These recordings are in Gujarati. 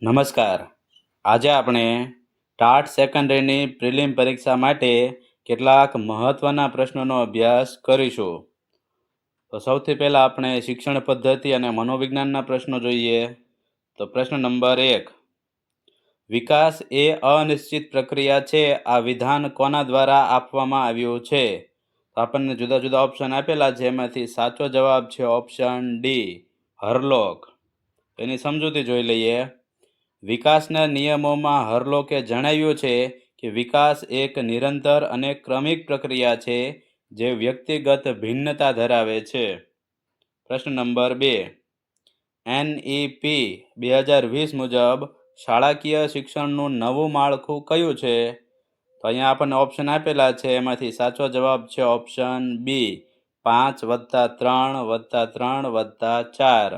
નમસ્કાર. આજે આપણે ટાટ સેકન્ડરીની પ્રિલિમ પરીક્ષા માટે કેટલાક મહત્ત્વના પ્રશ્નોનો અભ્યાસ કરીશું. તો સૌથી પહેલાં આપણે શિક્ષણ પદ્ધતિ અને મનોવિજ્ઞાનના પ્રશ્નો જોઈએ. તો પ્રશ્ન નંબર 1. વિકાસ એ અનિશ્ચિત પ્રક્રિયા છે. આ વિધાન કોના દ્વારા આપવામાં આવ્યું છે? તો આપણને જુદા જુદા ઓપ્શન આપેલા છે. એમાંથી સાચો જવાબ છે ઓપ્શન ડી, હરલોક. એની સમજૂતી જોઈ લઈએ. વિકાસના નિયમોમાં હરલોકે જણાવ્યું છે કે વિકાસ એક નિરંતર અને ક્રમિક પ્રક્રિયા છે જે વ્યક્તિગત ભિન્નતા ધરાવે છે. પ્રશ્ન નંબર 2. NEP 2020 મુજબ શાળાકીય શિક્ષણનું નવું માળખું કયું છે? તો અહીંયા આપણને ઓપ્શન આપેલા છે. એમાંથી સાચો જવાબ છે ઓપ્શન બી, 5+3+3+4.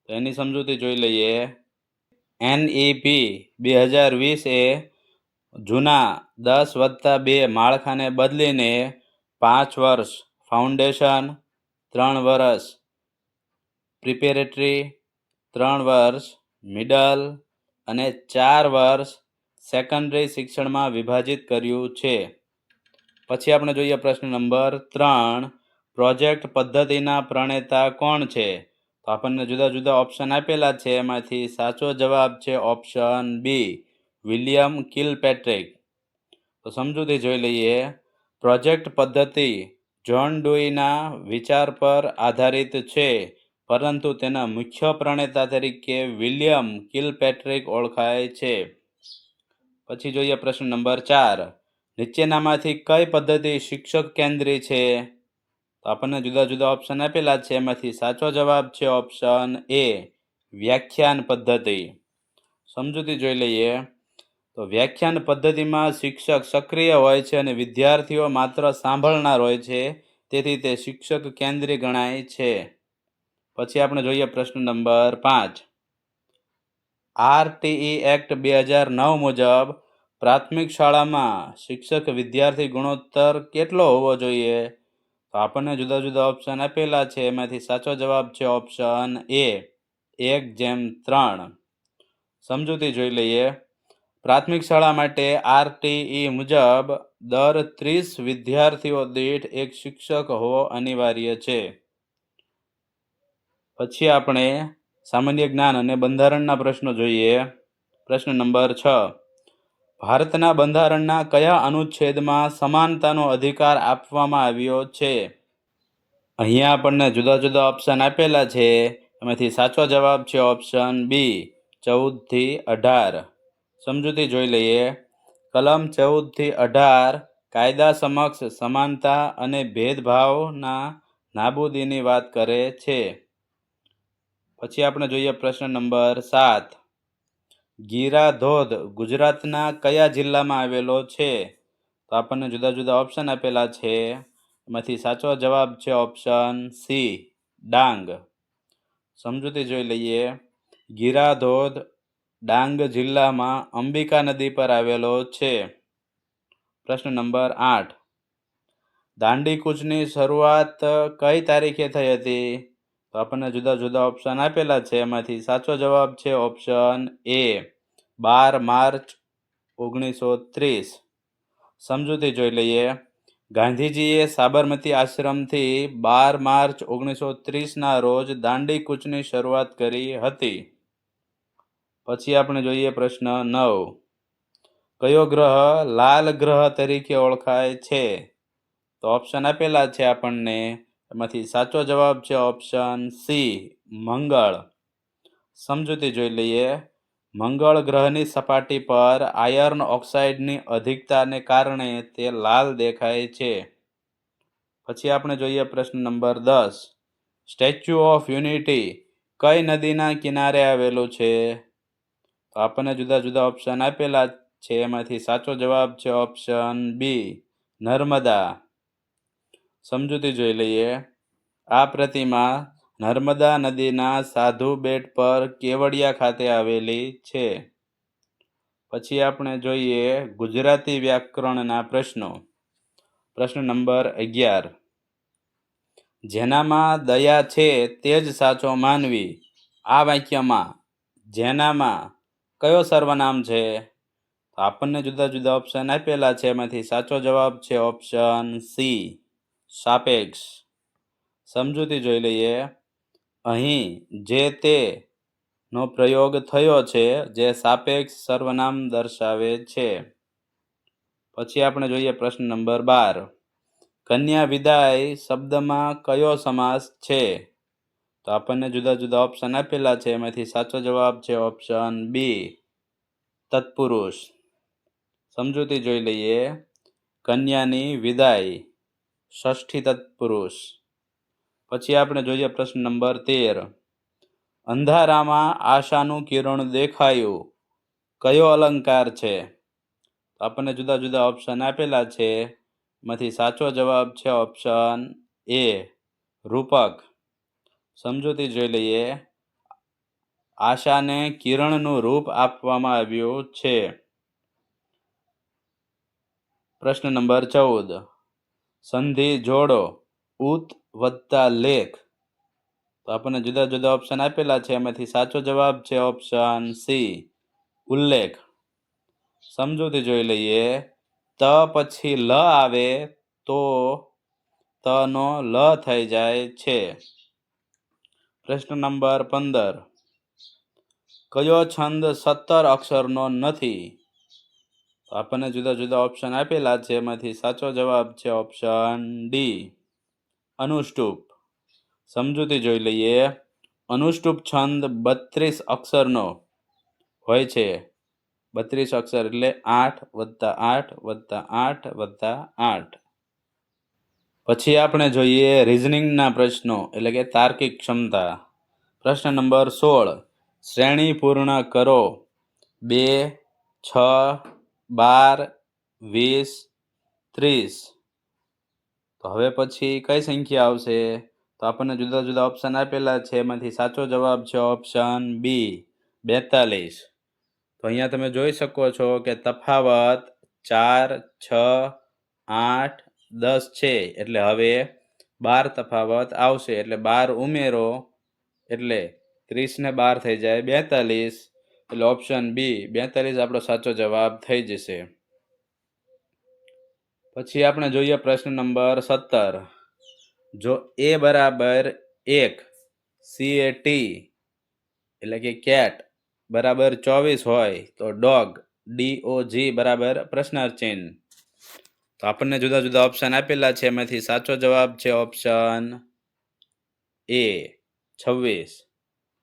તો એની સમજૂતી જોઈ લઈએ. NEP 2020 એ જૂના 10+2 માળખાને બદલીને 5 વર્ષ ફાઉન્ડેશન, 3 વર્ષ પ્રિપેરેટરી, 3 વર્ષ મિડલ અને 4 વર્ષ સેકન્ડરી શિક્ષણમાં વિભાજિત કર્યું છે. પછી આપણે જોઈએ પ્રશ્ન નંબર 3. પ્રોજેક્ટ પદ્ધતિના પ્રણેતા કોણ છે? તો આપણને જુદા જુદા ઓપ્શન આપેલા છે. એમાંથી સાચો જવાબ છે ઓપ્શન બી, વિલિયમ કિલપેટ્રિક. તો સમજૂતી જોઈ લઈએ. પ્રોજેક્ટ પદ્ધતિ જ્હોન ડુઈના વિચાર પર આધારિત છે, પરંતુ તેના મુખ્ય પ્રણેતા તરીકે વિલિયમ કિલપેટ્રિક ઓળખાય છે. પછી જોઈએ પ્રશ્ન નંબર 4. નીચેનામાંથી કઈ પદ્ધતિ શિક્ષક કેન્દ્રી છે? તો આપણને જુદા જુદા ઓપ્શન આપેલા છે. એમાંથી સાચો જવાબ છે ઓપ્શન એ, વ્યાખ્યાન પદ્ધતિ. સમજૂતી જોઈ લઈએ. તો વ્યાખ્યાન પદ્ધતિમાં શિક્ષક સક્રિય હોય છે અને વિદ્યાર્થીઓ માત્ર સાંભળનાર હોય છે, તેથી તે શિક્ષક કેન્દ્રી ગણાય છે. પછી આપણે જોઈએ પ્રશ્ન નંબર 5. RTE એક્ટ 2009 મુજબ પ્રાથમિક શાળામાં શિક્ષક વિદ્યાર્થી ગુણોત્તર કેટલો હોવો જોઈએ? તો આપણને જુદા જુદા ઓપ્શન આપેલા છે. એમાંથી સાચો જવાબ છે ઓપ્શન એ, 1:3. સમજૂતી જોઈ લઈએ. પ્રાથમિક શાળા માટે RTE મુજબ દર 30 વિદ્યાર્થીઓ દીઠ એક શિક્ષક હોવો અનિવાર્ય છે. પછી આપણે સામાન્ય જ્ઞાન અને બંધારણના પ્રશ્નો જોઈએ. પ્રશ્ન નંબર 6. ભારતના બંધારણના કયા અનુચ્છેદમાં સમાનતાનો અધિકાર આપવામાં આવ્યો છે? અહીંયા આપણને જુદા જુદા ઓપ્શન આપેલા છે. એમાંથી સાચો જવાબ છે ઓપ્શન બી, 14-18. સમજૂતી જોઈ લઈએ. કલમ 14-18 કાયદા સમક્ષ સમાનતા અને ભેદભાવના નાબૂદીની વાત કરે છે. પછી આપણે જોઈએ પ્રશ્ન નંબર 7. ગીરા ધોધ ગુજરાતના કયા જિલ્લામાં આવેલો છે? તો આપણને જુદા જુદા ઓપ્શન આપેલા છે. એમાંથી સાચો જવાબ છે ઓપ્શન સી, ડાંગ. સમજૂતી જોઈ લઈએ. ગીરા ધોધ ડાંગ જિલ્લામાં અંબિકા નદી પર આવેલો છે. પ્રશ્ન નંબર 8. દાંડી કૂચની શરૂઆત કઈ તારીખે થઈ હતી? તો આપણને જુદા જુદા ઓપ્શન આપેલા છે. એમાંથી સાચો જવાબ છે ઓપ્શન એ, 12 માર્ચ 1930. સમજૂતી જોઈ લઈએ. ગાંધીજીએ સાબરમતી આશ્રમથી 12 માર્ચ 1930ના રોજ દાંડી કૂચની શરૂઆત કરી હતી. પછી આપણે જોઈએ પ્રશ્ન 9. કયો ગ્રહ લાલ ગ્રહ તરીકે ઓળખાય છે? તો ઓપ્શન આપેલા છે આપણને. એમાંથી સાચો જવાબ છે ઓપ્શન સી, મંગળ. સમજૂતી જોઈ લઈએ. મંગળ ગ્રહની સપાટી પર આયર્ન ઓક્સાઇડની અધિકતાને કારણે તે લાલ દેખાય છે. પછી આપણે જોઈએ પ્રશ્ન નંબર 10. સ્ટેચ્યુ ઓફ યુનિટી કઈ નદીના કિનારે આવેલું છે? તો આપણને જુદા જુદા ઓપ્શન આપેલા છે. એમાંથી સાચો જવાબ છે ઓપ્શન બી, નર્મદા. સમજૂતી જોઈ લઈએ. આ પ્રતિમા નર્મદા નદીના સાધુ બેટ પર કેવડિયા ખાતે આવેલી છે. પછી આપણે જોઈએ ગુજરાતી વ્યાકરણના પ્રશ્નો. પ્રશ્ન નંબર 11. જેનામાં દયા છે તે જ સાચો માનવી. આ વાક્યમાં જેનામાં કયો સર્વનામ છે? તો આપણને જુદા જુદા ઓપ્શન આપેલા છે, એમાંથી સાચો જવાબ છે ઓપ્શન સી, સાપેક્ષ. સમજૂતી જોઈ લઈએ. અહીં જે તે નો પ્રયોગ થયો છે જે સાપેક્ષ સર્વનામ દર્શાવે છે. પછી આપણે જોઈએ પ્રશ્ન નંબર 12. કન્યા વિદાય શબ્દમાં કયો સમાસ છે? તો આપણને જુદા જુદા ઓપ્શન આપેલા છે, એમાંથી સાચો જવાબ છે ઓપ્શન બી, તત્પુરુષ. સમજૂતી જોઈ લઈએ. કન્યાની વિદાય, ષષ્ઠી તત્પુરુષ. પછી આપણે જોઈએ પ્રશ્ન નંબર 13. અંધારામાં આશાનું કિરણ દેખાયું, કયો અલંકાર છે? આપણને જુદા જુદા ઓપ્શન આપેલા છે, એમાંથી સાચો જવાબ છે ઓપ્શન એ, રૂપક. સમજૂતી જોઈ લઈએ. આશાને કિરણનું રૂપ આપવામાં આવ્યું છે. પ્રશ્ન નંબર 14. સંધિ જોડો, ઉત વત્તા લેખ. તો આપણને જુદા જુદા ઓપ્શન આપેલા છે, એમાંથી સાચો જવાબ છે ઓપ્શન સી, ઉલ્લેખ. સમજૂતી જોઈ લઈએ. ત પછી લ આવે તો તનો લ થઈ જાય છે. પ્રશ્ન નંબર 15. કયો છંદ 17 અક્ષરનો નથી? તો આપણને જુદા જુદા ઓપ્શન આપેલા છે, એમાંથી સાચો જવાબ છે ઓપ્શન ડી, અનુષ્ટુપ. સમજૂતી જોઈ લઈએ. અનુષ્ટુપ છંદ 32 અક્ષરનો હોય છે. 32 અક્ષર એટલે 8 વત્તા 8 વત્તા 8 વત્તા 8. પછી આપણે જોઈએ રીઝનિંગના પ્રશ્નો, એટલે કે તાર્કિક ક્ષમતા. પ્રશ્ન નંબર 16. શ્રેણી પૂર્ણ કરો. 2, 6, 12, 20, 30. તો હવે પછી કઈ સંખ્યા આવશે? તો આપણને જુદા જુદા ઓપ્શન આપેલા છે, એમાંથી સાચો જવાબ છે ઓપ્શન બી, 42. તો અહીંયા તમે જોઈ શકો છો કે તફાવત 4, 6, 8, 10 છે, એટલે હવે 12 તફાવત આવશે. એટલે 12 ઉમેરો એટલે 30 ને 12 થઈ જાય 42. એટલે ઓપ્શન બી 42 આપણો સાચો જવાબ થઈ જશે. પછી આપણે જોઈએ પ્રશ્ન નંબર 17. જો a બરાબર 1, CAT એટલે કે કેટ બરાબર 24 હોય તો ડોગ, DOG બરાબર પ્રશ્નાર્થ ચિહ્ન. તો આપણને જુદા જુદા ઓપ્શન આપેલા છે, એમાંથી સાચો જવાબ છે ઓપ્શન એ, 26.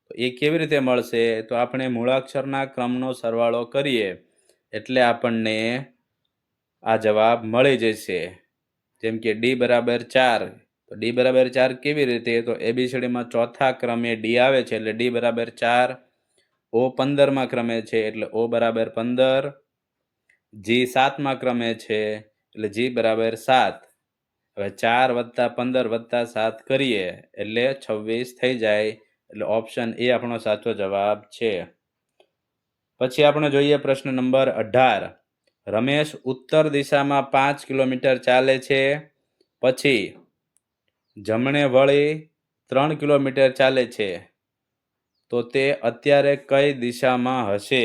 તો એ કેવી રીતે મળશે? તો આપણે મૂળાક્ષરના ક્રમનો સરવાળો કરીએ એટલે આપણને આ જવાબ મળી જશે. જેમ કે ડી બરાબર 4. તો ડી બરાબર 4 કેવી રીતે? તો એબીસીડીમાં ચોથા ક્રમે ડી આવે છે, એટલે ડી બરાબર 4. ઓ 15માં ક્રમે છે, એટલે ઓ બરાબર 15. જી 7મા ક્રમે છે, એટલે જી બરાબર 7. હવે 4 વત્તા 15 વત્તા 7 કરીએ એટલે 26 થઈ જાય. એટલે ઓપ્શન એ આપણો સાચો જવાબ છે. પછી આપણે જોઈએ પ્રશ્ન નંબર 18. રમેશ ઉત્તર દિશામાં 5 કિલોમીટર ચાલે છે, પછી જમણે વળી 3 કિલોમીટર ચાલે છે, તો તે અત્યારે કઈ દિશામાં હશે?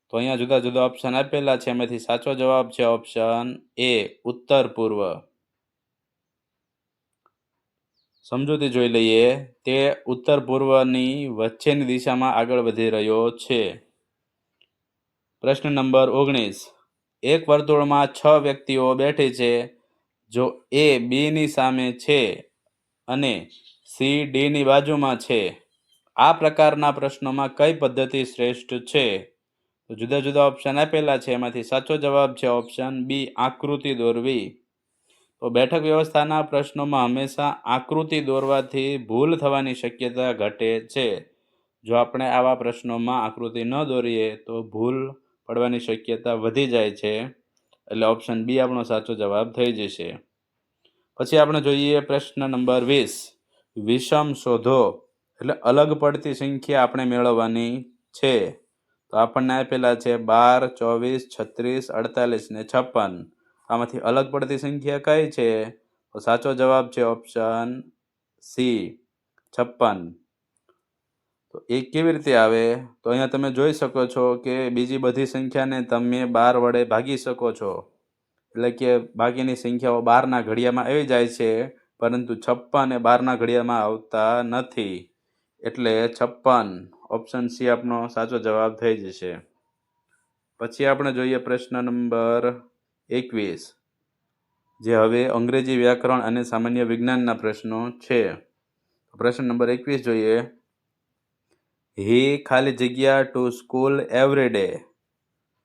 તો અહીંયા જુદા જુદા ઓપ્શન આપેલા છે, એમાંથી સાચો જવાબ છે ઓપ્શન એ, ઉત્તર પૂર્વ. સમજૂતી જોઈ લઈએ. તે ઉત્તર પૂર્વની વચ્ચેની દિશામાં આગળ વધી રહ્યો છે. પ્રશ્ન નંબર 19. એક વર્તુળમાં 6 વ્યક્તિઓ બેઠી છે. જો એ બીની સામે છે અને સી ડીની બાજુમાં છે, આ પ્રકારના પ્રશ્નોમાં કઈ પદ્ધતિ શ્રેષ્ઠ છે? તો જુદા જુદા ઓપ્શન આપેલા છે, એમાંથી સાચો જવાબ છે ઓપ્શન બી, આકૃતિ દોરવી. તો બેઠક વ્યવસ્થાના પ્રશ્નોમાં હંમેશા આકૃતિ દોરવાથી ભૂલ થવાની શક્યતા ઘટે છે. જો આપણે આવા પ્રશ્નોમાં આકૃતિ ન દોરીએ તો ભૂલ પડવાની શક્યતા વધી જાય છે. એટલે ઓપ્શન બી આપણો સાચો જવાબ થઈ જશે. પછી આપણે જોઈએ પ્રશ્ન નંબર 20. વિષમ શોધો, એટલે અલગ પડતી સંખ્યા આપણે મેળવવાની છે. તો આપણને આપેલા છે 12, 24, 36, 48 ને 56. આમાંથી અલગ પડતી સંખ્યા કઈ છે? તો સાચો જવાબ છે ઓપ્શન સી, 56. તો એ કેવી રીતે આવે? તો અહીંયા તમે જોઈ શકો છો કે બીજી બધી સંખ્યાને તમે 12 વડે ભાગી શકો છો, એટલે કે બાકીની સંખ્યાઓ 12ના ઘડિયામાં આવી જાય છે, પરંતુ 56 એ 12ના ઘડિયામાં આવતા નથી. એટલે 56 ઓપ્શન સી આપનો સાચો જવાબ થઈ જશે. પછી આપણે જોઈએ પ્રશ્ન નંબર 21, જે હવે અંગ્રેજી વ્યાકરણ અને સામાન્ય વિજ્ઞાનના પ્રશ્નો છે. પ્રશ્ન નંબર 21 જોઈએ. હી ખાલી જગ્યા ટુ સ્કૂલ એવરી ડે.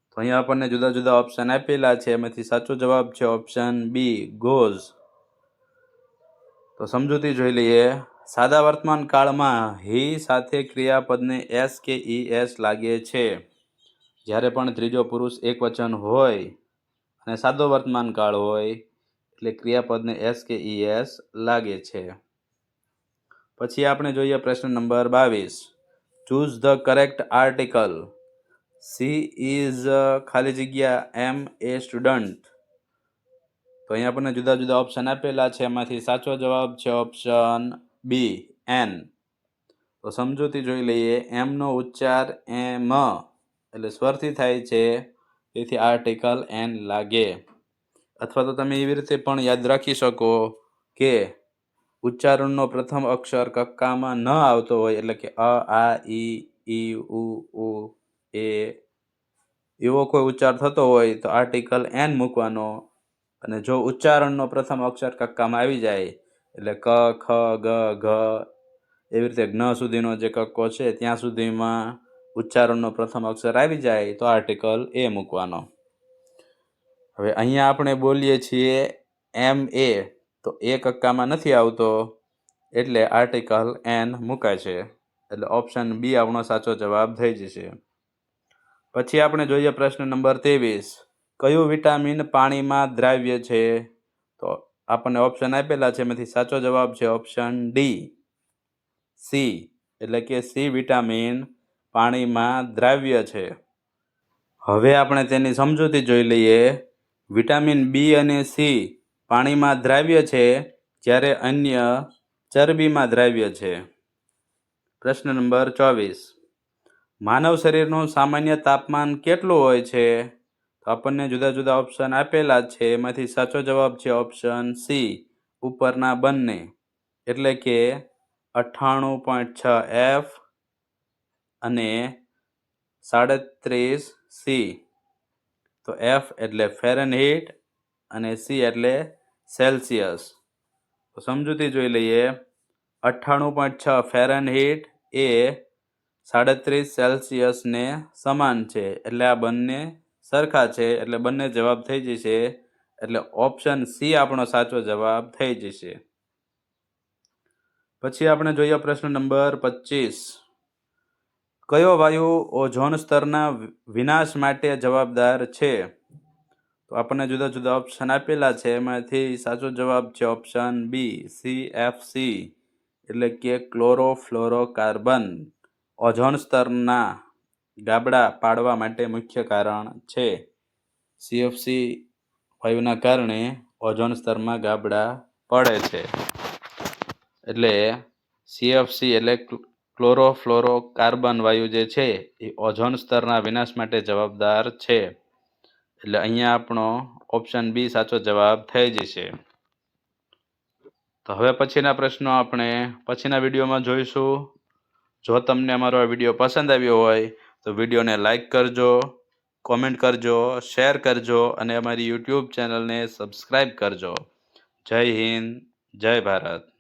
તો અહીંયા આપણને જુદા જુદા ઓપ્શન આપેલા છે, એમાંથી સાચો જવાબ છે ઓપ્શન બી, ગોઝ. તો સમજૂતી જોઈ લઈએ. સાદા વર્તમાન કાળમાં હી સાથે ક્રિયાપદને એસ કે ઈ એસ લાગે છે. જ્યારે પણ ત્રીજો પુરુષ એકવચન હોય અને સાદો વર્તમાન કાળ હોય એટલે ક્રિયાપદને એસ કે ઈ એસ લાગે છે. પછી આપણે જોઈએ પ્રશ્ન number 22. Choose the correct article. She is ખાલી જગ્યા એમ એ સ્ટુડન્ટ. તો અહીંયા આપણને જુદા જુદા ઓપ્શન આપેલા છે, એમાંથી સાચો જવાબ છે ઓપ્શન બી, એન. તો સમજૂતી જોઈ લઈએ. એમનો ઉચ્ચાર એમ એટલે સ્વરથી થાય છે, તેથી આર્ટિકલ એન લાગે. અથવા તો તમે એવી રીતે પણ યાદ રાખી શકો કે ઉચ્ચારણનો પ્રથમ અક્ષર કક્કામાં ન આવતો હોય, એટલે કે અ, આ, ઈ, ઉ, એ એવો કોઈ ઉચ્ચાર થતો હોય તો આર્ટિકલ એન મૂકવાનો, અને જો ઉચ્ચારણનો પ્રથમ અક્ષર કક્કામાં આવી જાય એટલે ક, ખ, ગ, ઘ એવી રીતે જ્ઞ સુધીનો જે કક્કો છે ત્યાં સુધીમાં ઉચ્ચારણનો પ્રથમ અક્ષર આવી જાય તો આર્ટિકલ એ મૂકવાનો. હવે અહીંયા આપણે બોલીએ છીએ એમ એ, તો એ કક્કામાં નથી આવતો એટલે આર્ટિકલ એન મુકાય છે, એટલે ઓપ્શન બી આપણો સાચો જવાબ થઈ જશે. પછી આપણે જોઈએ પ્રશ્ન નંબર 23. કયું વિટામિન પાણીમાં દ્રાવ્ય છે? તો આપણને ઓપ્શન આપેલા છે, એમાંથી સાચો જવાબ છે ઓપ્શન ડી, સી, એટલે કે સી વિટામિન પાણીમાં દ્રાવ્ય છે. હવે આપણે તેની સમજૂતી જોઈ લઈએ. વિટામિન બી અને સી પાણીમાં દ્રાવ્ય છે, જ્યારે અન્ય ચરબીમાં દ્રાવ્ય છે. પ્રશ્ન નંબર 24. માનવ શરીરનું સામાન્ય તાપમાન કેટલું હોય છે? તો આપણને જુદા જુદા ઓપ્શન આપેલા છે, એમાંથી સાચો જવાબ છે ઓપ્શન સી, ઉપરના બંને, એટલે કે 98.6 F અને 37C. તો એફ એટલે ફેરનહીટ અને સી એટલે સેલ્સિયસ. તો સમજૂતી જોઈ લઈએ. 98.6 ફેરનહીટ એ 37 સેલ્સિયસને સમાન છે, એટલે આ બંને સરખા છે, એટલે બંને જવાબ થઈ જશે, એટલે ઓપ્શન સી આપણો સાચો જવાબ થઈ જશે. પછી આપણે જોઈએ પ્રશ્ન નંબર 25. કયો વાયુ ઓઝોન સ્તરના વિનાશ માટે જવાબદાર છે? તો આપણને જુદા જુદા ઓપ્શન આપેલા છે, એમાંથી સાચો જવાબ છે ઓપ્શન બી, CFC, એટલે કે ક્લોરોફ્લોરોકાર્બન. ઓઝોન સ્તરના ગાબડા પાડવા માટે મુખ્ય કારણ છે. CFC વાયુના કારણે ઓઝોન સ્તરમાં ગાબડા પડે છે, એટલે CFC એટલે ક્લોરોફ્લોરોકાર્બન વાયુ જે છે એ ઓઝોન સ્તરના વિનાશ માટે જવાબદાર છે, એટલે અહીંયા આપણો ઓપ્શન બી સાચો જવાબ થઈ જશે. તો હવે પછીના પ્રશ્નો આપણે પછીના વિડીયોમાં જોઈશું. જો તમને અમારો આ વિડીયો પસંદ આવ્યો હોય તો વિડીયોને લાઈક કરજો, કોમેન્ટ કરજો, શેર કરજો અને અમારી યુટ્યુબ ચેનલને સબસ્ક્રાઈબ કરજો. જય હિન્દ, જય ભારત.